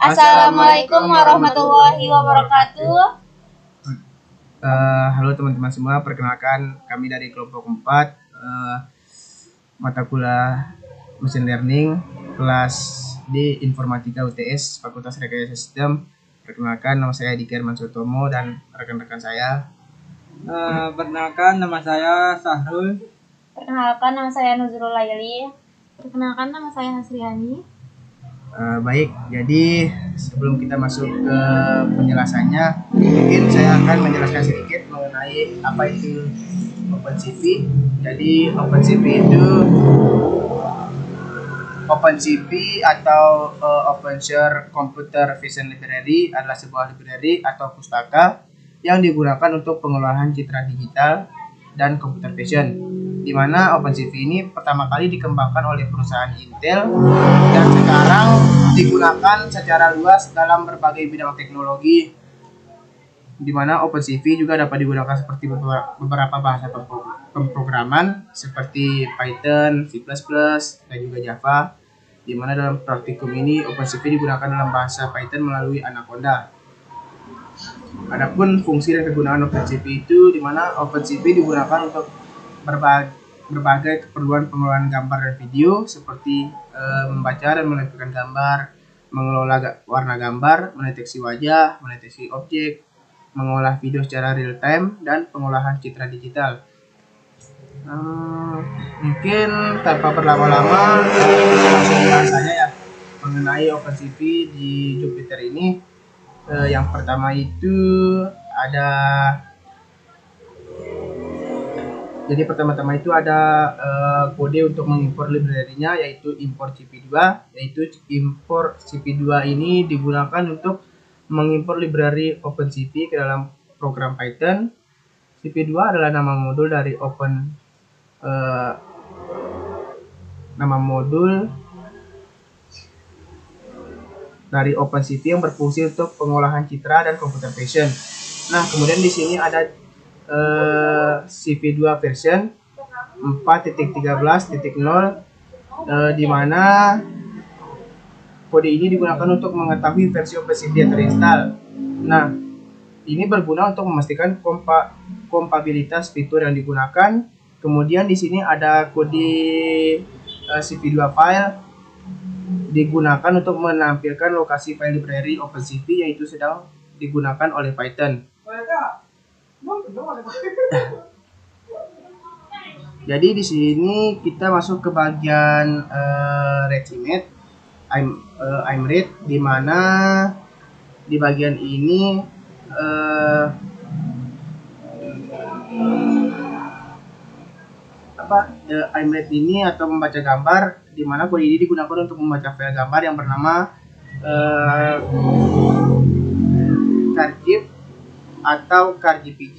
Assalamualaikum warahmatullahi wabarakatuh. Halo teman-teman semua, perkenalkan kami dari kelompok 4 mata kuliah Mesin Learning kelas D Informatika UTS Fakultas Rekayasa Sistem. Perkenalkan, nama saya Diki Herman Sutomo dan rekan-rekan saya. Perkenalkan, nama saya Sahrul. Perkenalkan, nama saya Nuzrul Laili. Perkenalkan, nama saya Hasriani. Baik, jadi sebelum kita masuk ke penjelasannya, mungkin saya akan menjelaskan sedikit mengenai apa itu OpenCV. Jadi OpenCV atau Open Share Computer Vision Library adalah sebuah library atau pustaka yang digunakan untuk pengelolaan citra digital dan computer vision, di mana OpenCV ini pertama kali dikembangkan oleh perusahaan Intel dan sekarang digunakan secara luas dalam berbagai bidang teknologi, di mana OpenCV juga dapat digunakan seperti beberapa bahasa pemrograman seperti Python, C++, dan juga Java, di mana dalam praktikum ini OpenCV digunakan dalam bahasa Python melalui Anaconda. Adapun fungsi dan kegunaan OpenCV itu, di mana OpenCV digunakan untuk berbagai keperluan pengelolaan gambar dan video seperti membaca dan menampilkan gambar, mengelola warna gambar, mendeteksi wajah, mendeteksi objek, mengolah video secara real time, dan pengolahan citra digital. Mungkin tanpa berlama-lama langsung bahas saja ya mengenai OpenCV di Jupyter ini. Yang pertama itu ada, jadi pertama-tama itu ada kode untuk mengimpor library-nya, yaitu import CP2. Yaitu import CP2 ini digunakan untuk mengimpor library OpenCV ke dalam program Python. CP2 adalah nama modul dari OpenCV yang berfungsi untuk pengolahan citra dan computer vision. Nah, kemudian di sini ada CP2 version 4.13.0, di mana kode ini digunakan untuk mengetahui versi OpenCV yang terinstall. Nah, ini berguna untuk memastikan kompatibilitas fitur yang digunakan. Kemudian di sini ada kode CP2 file digunakan untuk menampilkan lokasi file library OpenCV, yaitu sedang digunakan oleh Python. Jadi di sini kita masuk ke bagian RedImage, IMRead, di mana di bagian ini IMRead ini atau membaca gambar, di mana kode ini digunakan untuk membaca file gambar yang bernama CarGIF atau JPG.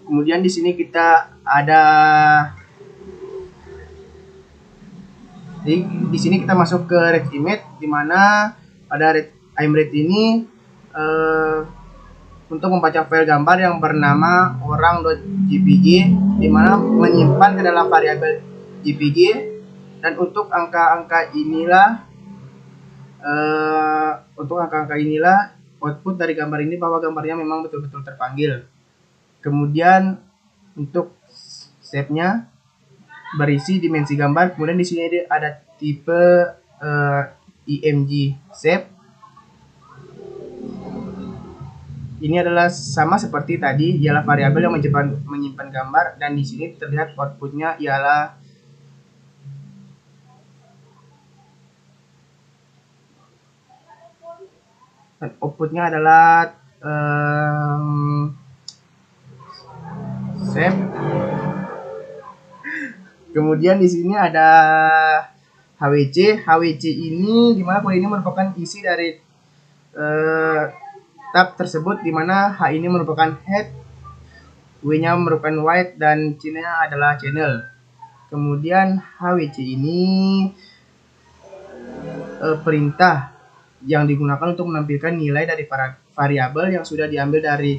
Kemudian di sini kita ada, di sini kita masuk ke RedImage, di mana pada IMRead ini untuk membaca file gambar yang bernama orang.jpg, di mana menyimpan ke dalam variabel JPG, dan untuk angka-angka inilah output dari gambar ini bahwa gambarnya memang betul-betul terpanggil. Kemudian untuk shape-nya berisi dimensi gambar. Kemudian di sini ada tipe IMG shape. Ini adalah sama seperti tadi, ialah variabel yang menyimpan gambar, dan di sini terlihat outputnya ialah shape. Kemudian di sini ada HWC ini, di mana kode ini merupakan isi dari tab tersebut, di mana H ini merupakan head, W-nya merupakan white, dan C-nya adalah channel. Kemudian HWC ini perintah, yang digunakan untuk menampilkan nilai dari para variabel yang sudah diambil dari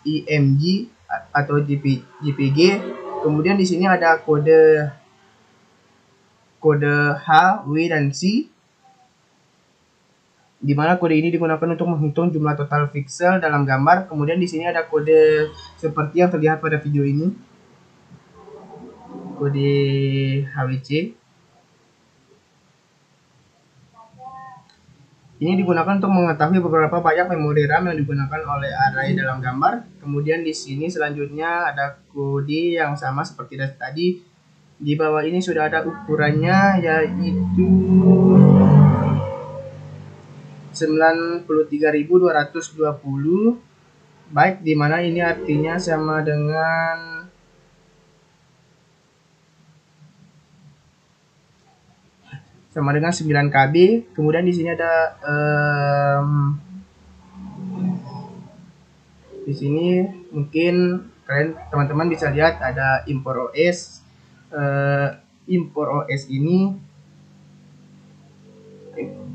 IMG atau JPG. Kemudian di sini ada kode H, W, dan C, di mana kode ini digunakan untuk menghitung jumlah total pixel dalam gambar. Kemudian di sini ada kode seperti yang terlihat pada video ini, kode HWC. Ini digunakan untuk mengetahui beberapa banyak memori RAM yang digunakan oleh array dalam gambar. Kemudian di sini selanjutnya ada kode yang sama seperti tadi. Di bawah ini sudah ada ukurannya, yaitu 93.220 byte, di mana ini artinya sama dengan sama dengan 9 KB. Kemudian di sini ada di sini mungkin teman-teman bisa lihat ada import OS. Import OS ini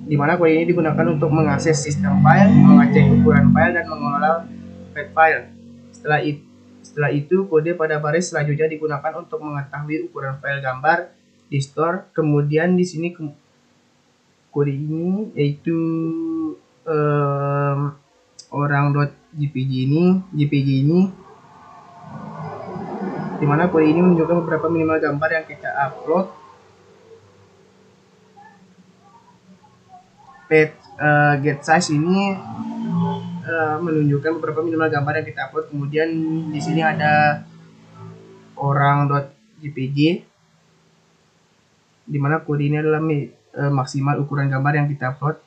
dimana kode ini digunakan untuk mengakses sistem file, mengecek ukuran file, dan mengelola file. Setelah itu kode pada baris selanjutnya digunakan untuk mengetahui ukuran file gambar di store. Kemudian di sini kode ini yaitu orang.jpg ini, dimana kode ini menunjukkan beberapa minimal gambar yang kita upload. Get size ini menunjukkan beberapa minimal gambar yang kita upload. Kemudian di sini ada orang.jpg, di mana kode ini adalah maksimal ukuran gambar yang kita upload.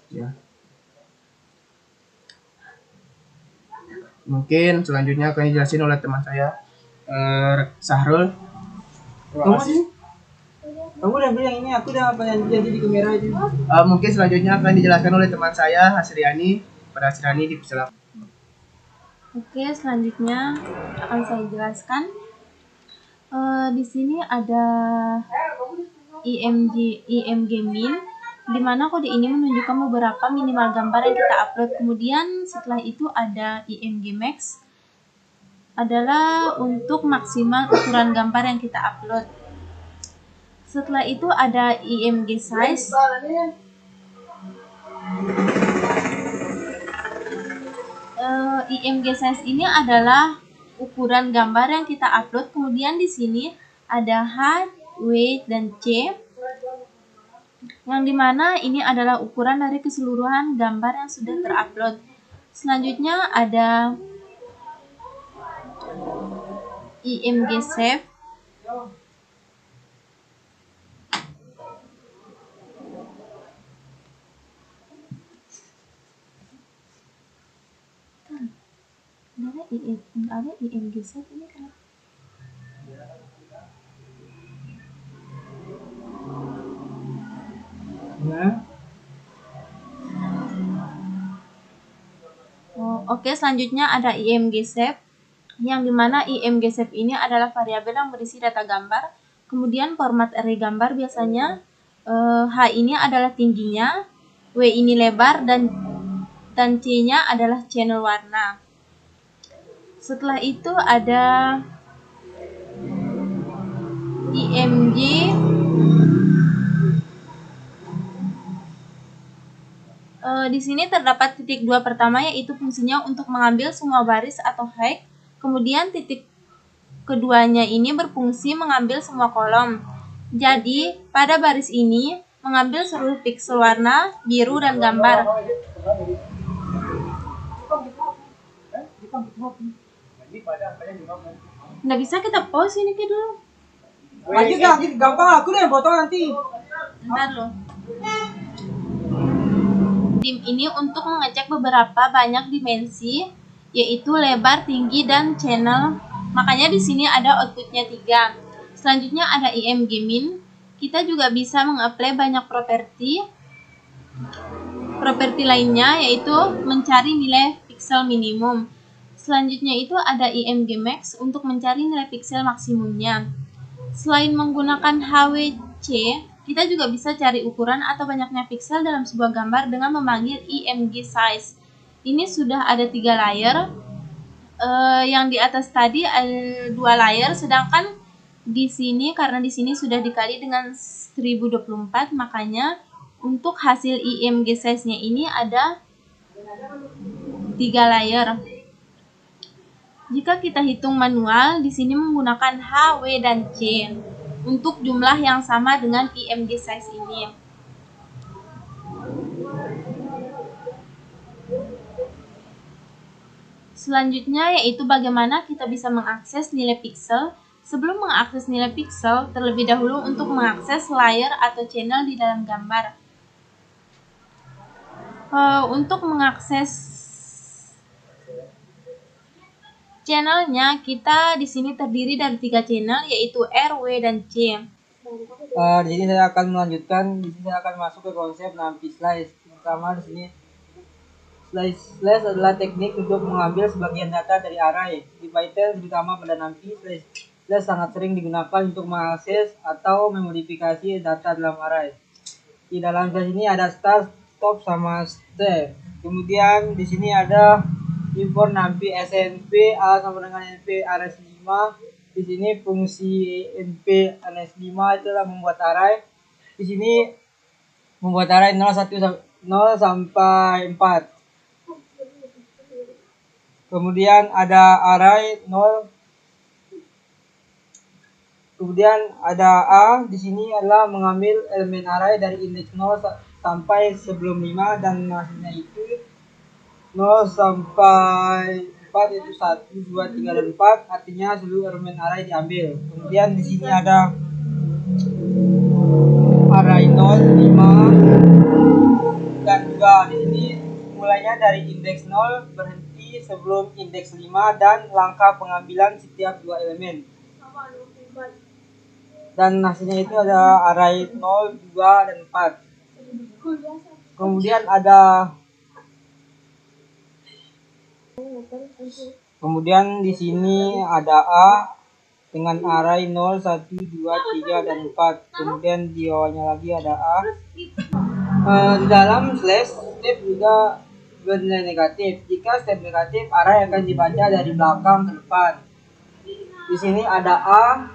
Ya. Mungkin selanjutnya akan dijelasin oleh teman saya, Sahrul. Terima kasih. Kamu udah bilang ini, aku udah jadi di kamera itu. Mungkin selanjutnya akan dijelaskan oleh teman saya, Hasriani. Pada Hasriani dipersilakan. Oke, selanjutnya akan saya jelaskan. Di sini ada IMG min, di mana kode ini menunjukkan beberapa minimal gambar yang kita upload. Kemudian setelah itu ada IMG max, adalah untuk maksimal ukuran gambar yang kita upload. Setelah itu ada IMG size. IMG size ini adalah ukuran gambar yang kita upload. Kemudian di sini ada H, W, dan C, yang dimana ini adalah ukuran dari keseluruhan gambar yang sudah terupload. Selanjutnya ada IMG save. Ada IMG save ini kan? Oke, selanjutnya ada IMG save, yang dimana IMG save ini adalah variabel yang berisi data gambar. Kemudian format array gambar biasanya H ini adalah tingginya, W ini lebar, dan C-nya adalah channel warna. Setelah itu ada IMG di sini terdapat titik 2 pertama, yaitu fungsinya untuk mengambil semua baris atau high. Kemudian titik keduanya ini berfungsi mengambil semua kolom. Jadi pada baris ini mengambil seluruh pixel warna biru dan gambar. Nggak bisa kita pause ini ke dulu. Maju gak? Gampang, aku deh foto nanti. Bentar loh. Tim ini untuk mengecek beberapa banyak dimensi, yaitu lebar, tinggi, dan channel. Makanya di sini ada outputnya 3. Selanjutnya ada IMG min. Kita juga bisa mengapply banyak properti lainnya, yaitu mencari nilai pixel minimum. Selanjutnya itu ada IMG max untuk mencari nilai pixel maksimumnya. Selain menggunakan HWC, Kita juga bisa cari ukuran atau banyaknya pixel dalam sebuah gambar dengan memanggil img size. Ini sudah ada 3 layer. Yang di atas tadi ada 2 layer, sedangkan di sini karena di sini sudah dikali dengan 1024, makanya untuk hasil img size-nya ini ada 3 layer. Jika kita hitung manual, di sini menggunakan H, W, dan C untuk jumlah yang sama dengan img size ini. Selanjutnya yaitu bagaimana kita bisa mengakses nilai pixel. Sebelum mengakses nilai pixel, terlebih dahulu untuk mengakses layer atau channel di dalam gambar. Untuk mengakses channelnya, kita di sini terdiri dari 3 channel, yaitu R, W, dan C. Di sini saya akan melanjutkan. Di sini saya akan masuk ke konsep NumPy slice. Pertama di sini slice adalah teknik untuk mengambil sebagian data dari array. Di Python terutama pada NumPy, slice sangat sering digunakan untuk mengakses atau memodifikasi data dalam array. Di dalam slice ini ada start, stop, sama step. Kemudian di sini ada import NumPy snp a sama dengan np rs5. Di sini fungsi np rs5 itulah membuat array. Di sini membuat array 0 sampai 4. Kemudian ada array 0. Kemudian ada A, di sini adalah mengambil elemen array dari indeks 0 sampai sebelum 5, dan hasilnya itu 0 sampai 4 itu 1, 2, 3, dan 4, artinya seluruh elemen array diambil. Kemudian di sini ada array 0, 5, dan 2. Di sini mulainya dari indeks 0, berhenti sebelum indeks 5, dan langkah pengambilan setiap 2 elemen. Dan hasilnya itu ada array 0, 2, dan 4. Kemudian di sini ada A dengan array 0, 1, 2, 3, dan 4. Kemudian di bawahnya lagi ada A. Di dalam slash step juga bernilai negatif. Jika step negatif, array akan dibaca dari belakang ke depan. Di sini ada A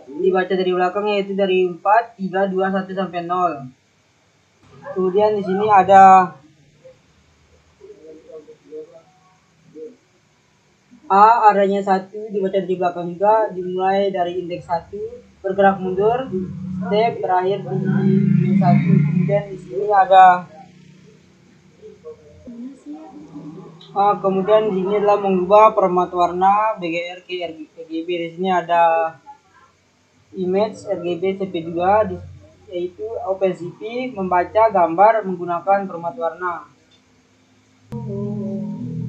dibaca dari belakang, yaitu dari 4, 3, 2, 1 sampai 0. Kemudian di sini ada A, arahnya 1 dibaca dari belakang juga, dimulai dari indeks 1, bergerak mundur, step berakhir di indeks 1. Kemudian di sini ada kemudian di sini adalah mengubah format warna BGR ke RGB. Di sini ada image RGB CP2, yaitu OpenCV membaca gambar menggunakan format warna.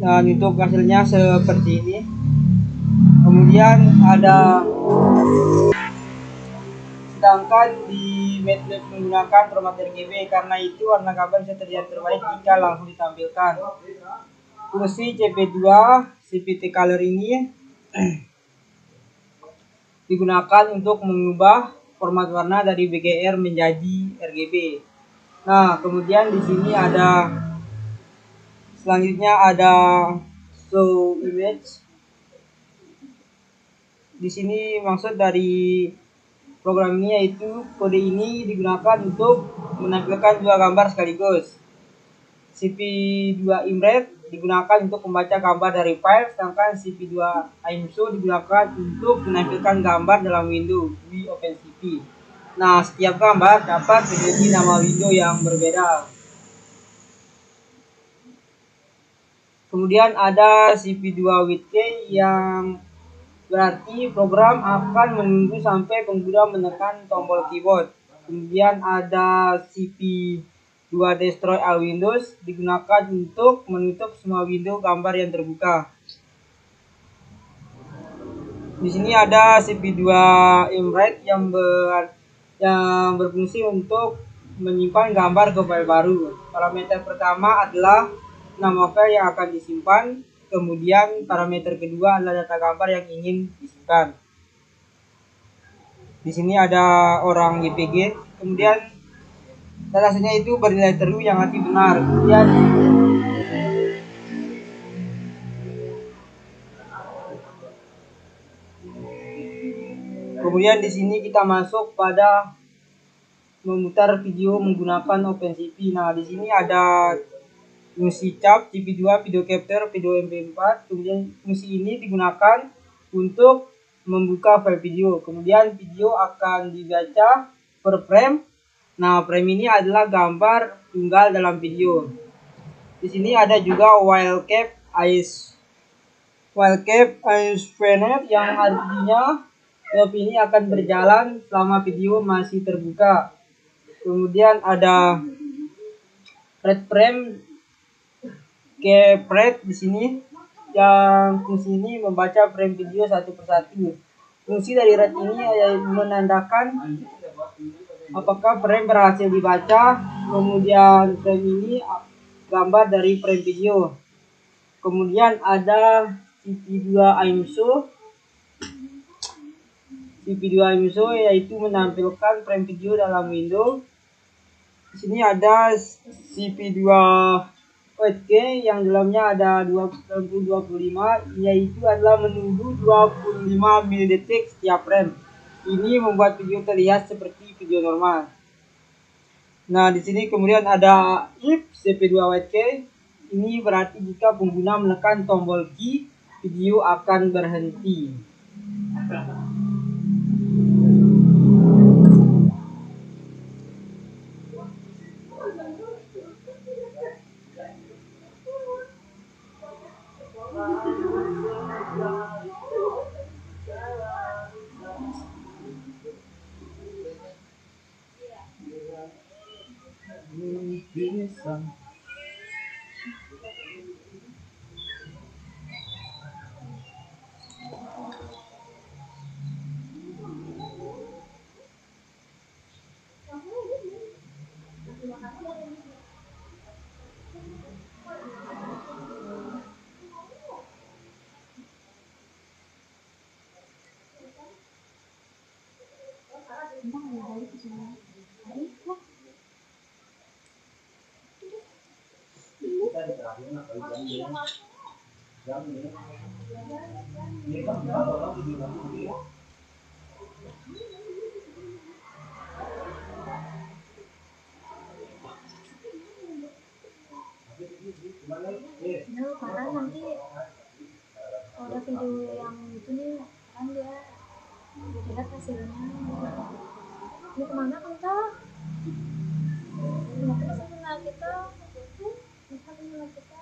Dan untuk hasilnya seperti ini. Kemudian ada, sedangkan di MATLAB menggunakan format RGB, karena itu warna gambar bisa terlihat terbaik jika langsung ditampilkan. Fungsi CP2 CPT color ini digunakan untuk mengubah format warna dari BGR menjadi RGB. Nah, kemudian di sini ada selanjutnya ada show image. Di sini maksud dari program ini yaitu kode ini digunakan untuk menampilkan 2 gambar sekaligus. CP2 imret digunakan untuk membaca gambar dari file, sedangkan CP2 imshow digunakan untuk menampilkan gambar dalam window di OpenCV. Nah, setiap gambar dapat memiliki nama window yang berbeda. Kemudian ada CP2 with key, yang berarti program akan menunggu sampai pengguna menekan tombol keyboard. Kemudian ada CP2 destroy all windows, digunakan untuk menutup semua window gambar yang terbuka. Di sini ada CP2 imwrite yang berfungsi untuk menyimpan gambar ke file baru. Parameter pertama adalah nama file yang akan disimpan, kemudian parameter kedua adalah data gambar yang ingin disimpan. Di sini ada orang YPG, kemudian datasenya itu bernilai true yang arti benar. Kemudian di sini kita masuk pada memutar video menggunakan OpenCV. Nah, di sini ada fungsi CAP, CP2, video capture, video MP4. Kemudian fungsi ini digunakan untuk membuka file video. Kemudian video akan dibaca per frame. Nah, frame ini adalah gambar tunggal dalam video. Di sini ada juga wildcap ISOFNet yang artinya web ini akan berjalan selama video masih terbuka. Kemudian ada red frame keyframe di sini yang fungsi ini membaca frame video satu persatu. Fungsi dari red ini menandakan apakah frame berhasil dibaca. Kemudian frame ini gambar dari frame video. Kemudian ada CP2 IMSO yaitu menampilkan frame video dalam window. Di sini ada CP2 8K yang dalamnya ada 25 yaitu adalah menunggu 25 milidetik setiap frame. Ini membuat video terlihat seperti video normal. Nah, di sini kemudian ada if CP2 8K. Ini berarti jika pengguna menekan tombol key, video akan berhenti. Nah, karena nanti kalau ada video yang itu nih kan dia lihat hasilnya. Ini kemana kita? Kenapa sih kenal kita? Kenapa kenal kita?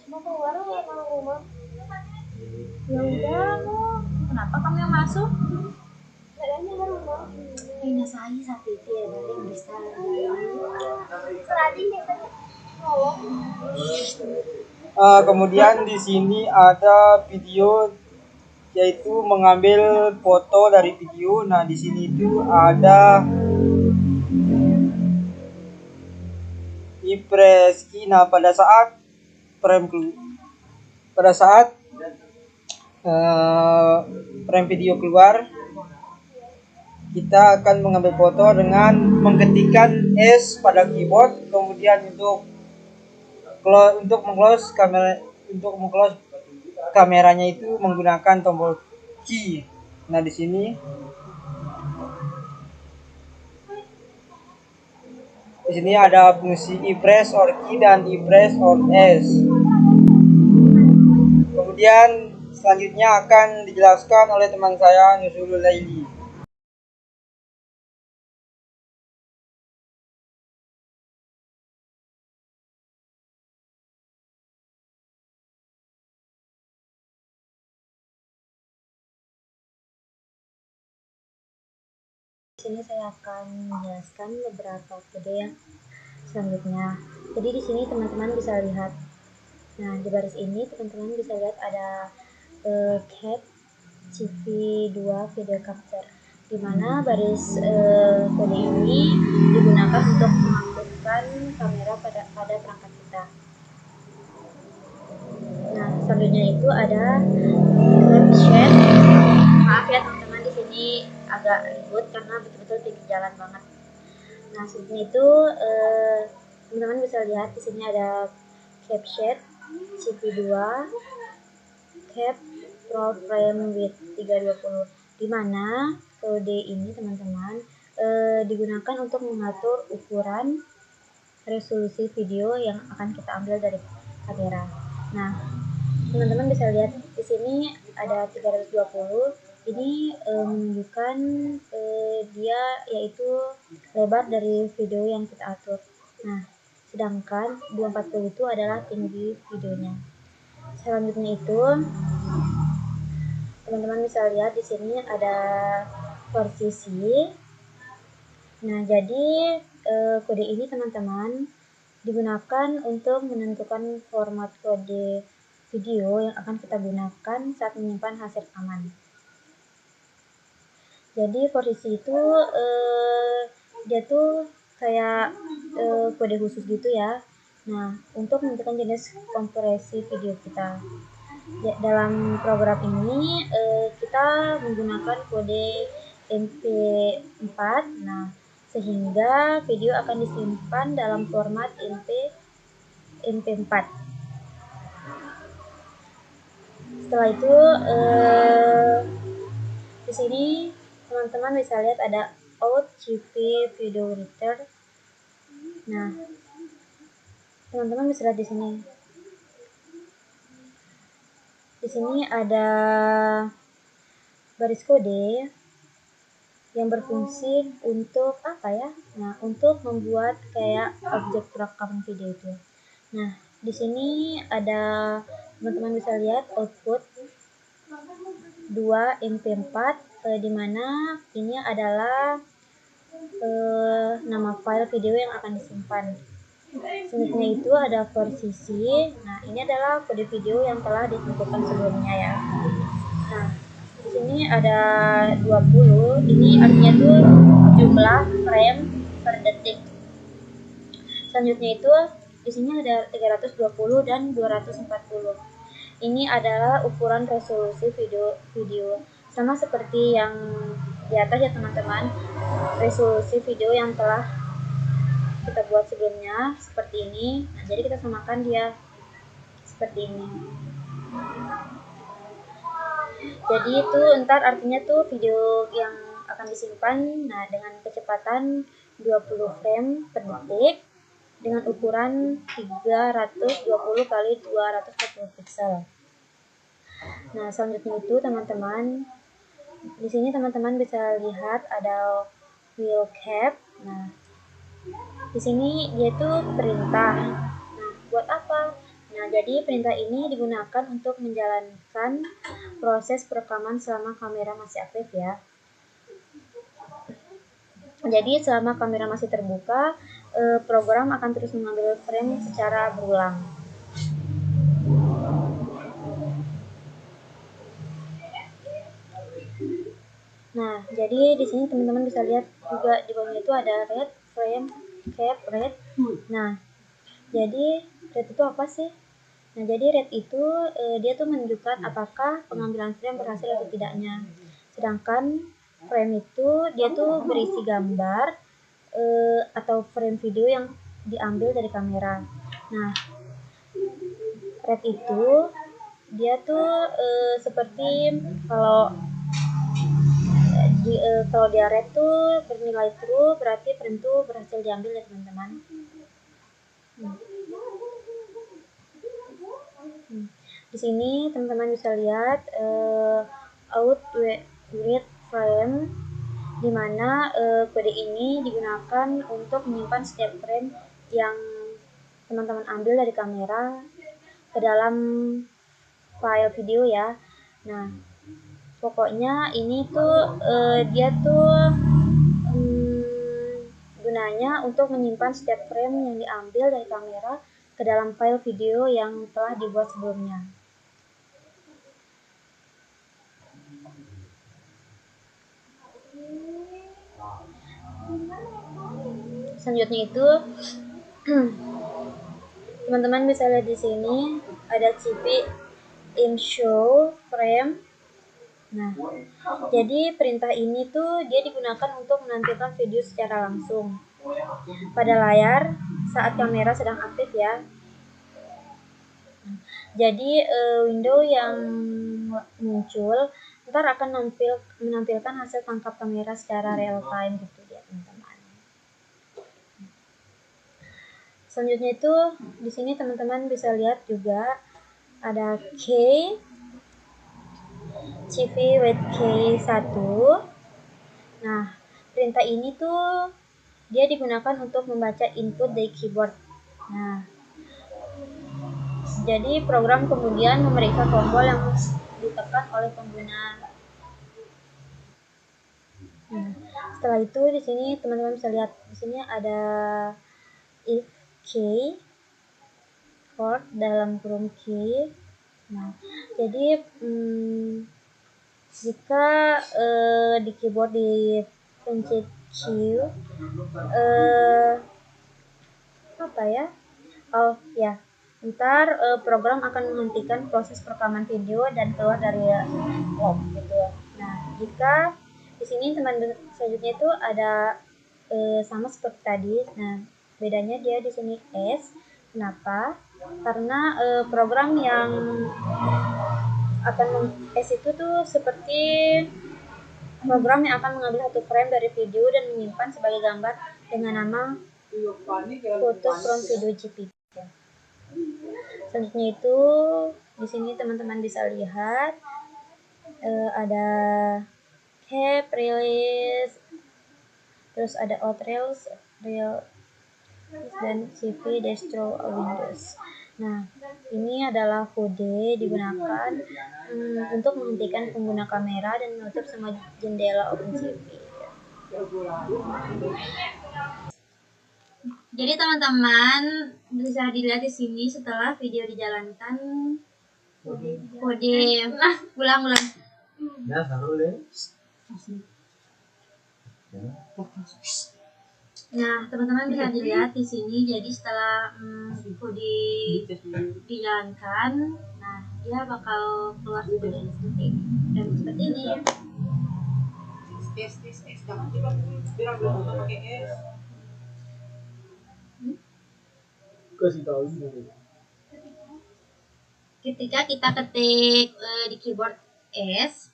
Mau keluar ya kalau rumah? Ya udah mau. Kenapa kamu yang masuk? Kayaknya rumah. Ini saya satu dia dari bisa. Seladi kita. Kemudian di sini ada video yaitu mengambil foto dari video. Nah, di sini itu ada impresi. Nah, pada saat frame video keluar, kita akan mengambil foto dengan mengetikkan S pada keyboard. Kemudian untuk meng-close kameranya itu menggunakan tombol key. Nah, di sini ada fungsi e-press or key dan e-press or S. Kemudian selanjutnya akan dijelaskan oleh teman saya Nuzulul Laili. Di sini saya akan menjelaskan beberapa kode yang selanjutnya. Jadi di sini teman-teman bisa lihat. Nah, di baris ini teman-teman bisa lihat ada CAP CV2 video capture, di mana baris kode ini digunakan untuk mengaktifkan kamera pada perangkat kita. Nah, selanjutnya itu ada caption. Maaf ya teman-teman, ini agak ribut karena betul-betul pinggir jalan banget. Nah, selanjutnya itu teman-teman bisa lihat di sini ada CapSheet CP2 Cap Pro Frame with 320, di mana kode ini teman-teman digunakan untuk mengatur ukuran resolusi video yang akan kita ambil dari kamera. Nah, teman-teman bisa lihat di sini ada 320. Ini menunjukkan dia yaitu lebar dari video yang kita atur. Nah, sedangkan 240 itu adalah tinggi videonya. Selanjutnya itu teman-teman bisa lihat di sini ada posisi. Nah, jadi kode ini teman-teman digunakan untuk menentukan format kode video yang akan kita gunakan saat menyimpan hasil rekaman. Jadi posisi itu dia tuh kayak kode khusus gitu ya. Nah, untuk menentukan jenis kompresi video kita. Dalam program ini kita menggunakan kode MP4. Nah, sehingga video akan disimpan dalam format MP4. Setelah itu di sini teman-teman bisa lihat ada OutGP Video Writer. Nah, teman-teman bisa lihat di sini. Di sini ada baris kode yang berfungsi untuk apa ya? Nah, untuk membuat kayak objek rekaman video itu. Nah, di sini ada teman-teman bisa lihat output 2 MP4 di mana ini adalah nama file video yang akan disimpan. Selanjutnya itu ada posisi. Nah, ini adalah kode video yang telah ditentukan sebelumnya ya. Nah, di sini ada 20. Ini artinya tuh jumlah frame per detik. Selanjutnya itu di sini ada 320 dan 240. Ini adalah ukuran resolusi video sama seperti yang di atas ya teman-teman. Resolusi video yang telah kita buat sebelumnya seperti ini. Nah, jadi kita samakan dia seperti ini. Jadi itu ntar artinya tuh video yang akan disimpan dengan kecepatan 20 frame per detik dengan ukuran 320 kali 240 pixel. Nah, selanjutnya itu teman-teman di sini teman-teman bisa lihat ada wheel cap. Nah, di sini dia tuh perintah. Nah, buat apa? Nah, jadi perintah ini digunakan untuk menjalankan proses perekaman selama kamera masih aktif ya. Jadi selama kamera masih terbuka, program akan terus mengambil frame secara berulang. Nah, jadi di sini teman-teman bisa lihat juga di bawahnya itu ada red frame cap red. Nah, jadi red itu apa sih? Nah, jadi red itu dia tuh menunjukkan apakah pengambilan frame berhasil atau tidaknya. Sedangkan frame itu dia tuh berisi gambar atau frame video yang diambil dari kamera. Nah, red itu dia tuh seperti kalau dia red tuh bernilai true, berarti frame itu berhasil diambil ya teman-teman. Di sini teman-teman bisa lihat out with frame, di mana kode ini digunakan untuk menyimpan setiap frame yang teman-teman ambil dari kamera ke dalam file video ya. Nah, pokoknya ini tuh dia tuh gunanya untuk menyimpan setiap frame yang diambil dari kamera ke dalam file video yang telah dibuat sebelumnya. Selanjutnya itu teman-teman bisa lihat di sini ada CP in show frame. Nah, jadi perintah ini tuh dia digunakan untuk menampilkan video secara langsung pada layar saat kamera sedang aktif ya. Jadi window yang muncul ntar akan menampilkan hasil tangkap kamera secara real time gitu ya teman-teman. Selanjutnya itu di sini teman-teman bisa lihat juga ada CV with K1. Nah, perintah ini tuh dia digunakan untuk membaca input dari keyboard. Nah, jadi program kemudian memeriksa tombol yang ditekan oleh pengguna. Nah, setelah itu di sini teman-teman bisa lihat di sini ada if K chord dalam kurung K. Nah, jadi jika di keyboard dipencet Q, apa ya? Oh ya, ntar program akan menghentikan proses perekaman video dan keluar dari log gitu. Nah, jika di sini teman selanjutnya itu ada sama seperti tadi. Nah, bedanya dia di sini S. Kenapa? Karena program yang akan S itu tuh seperti program yang akan mengambil satu frame dari video dan menyimpan sebagai gambar dengan nama foto from video JPG. Selanjutnya itu di sini teman-teman bisa lihat ada cap release, terus ada out rails, dan CV distro Windows. Nah, ini adalah kode digunakan untuk menghentikan pengguna kamera dan menutup semua jendela OpenCV. Jadi teman-teman bisa dilihat di sini setelah video dijalankan kode ulang-ulang. Nah, teman-teman bisa dilihat di sini. Jadi setelah kode dijalankan, nah dia bakal keluar seperti ini dan seperti ini. Ketika kita ketik di keyboard S,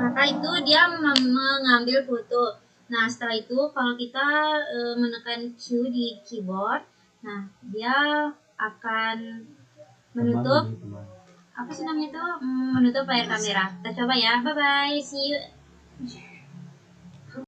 maka itu dia mengambil foto. Nah, setelah itu kalau kita menekan Q di keyboard, nah dia akan menutup apa sih namanya itu menutup layar kamera. Kita coba ya. Bye bye, see you.